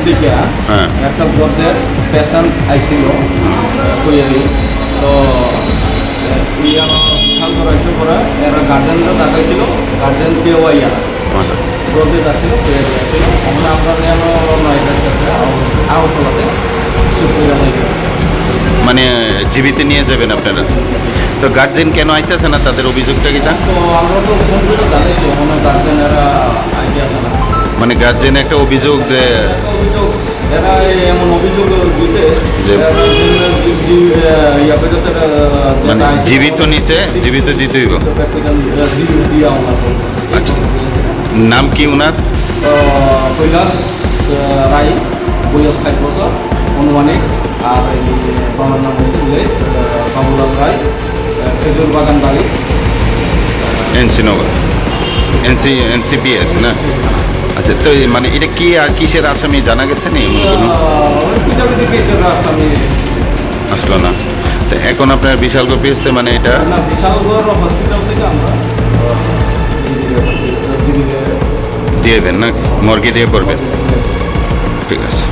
থেকে একটা গর্দের পেশেন্ট আইছিল কইয়ারি তো বিশালগড় আইসে পরে এরা গার্জেনরা দেখাইছিল গার্জেন কেউ আইয়া গর্দে আসছিল কইয়ারি আসছিল আমরা আমরা যেন নয়টার কাছে আউটলাতে সুপ্রিয়া হয়ে গেছে। মানে জীবিত নিয়ে যাবেন আপনারা, তো গার্জেন কেন আইতেছে না, তাদের অভিযোগটা কি? তো আমরা তো ফোন করে জানাইছি ওখানে গার্জেনেরা আইতে আসে না। মানে গার্জেন একটা অভিযোগ যে অভিযোগ এরা এমন অভিযোগ দিছে মানে জীবিত নিচে জীবিত দিতে হইব। আচ্ছা, নাম কি ওনার? কৈলাস রায়, বয়স 60 বছর অনুমানিক। আর এই বাবার নাম হচ্ছে বাবুলাল রায়, খেজুর বাগান বাড়ি, এনসি নগর, এনসিপিএস না? আচ্ছা, তো মানে এটা কি আর কিসের আসামি জানা গেছে নি? আসলো না। তো এখন আপনার বিশালগড় পেয়েছে মানে এটা বিশালগড় হসপিটাল থেকে আমরা দিয়ে দেন না, মর্গে দিয়ে করবেন। ঠিক আছে।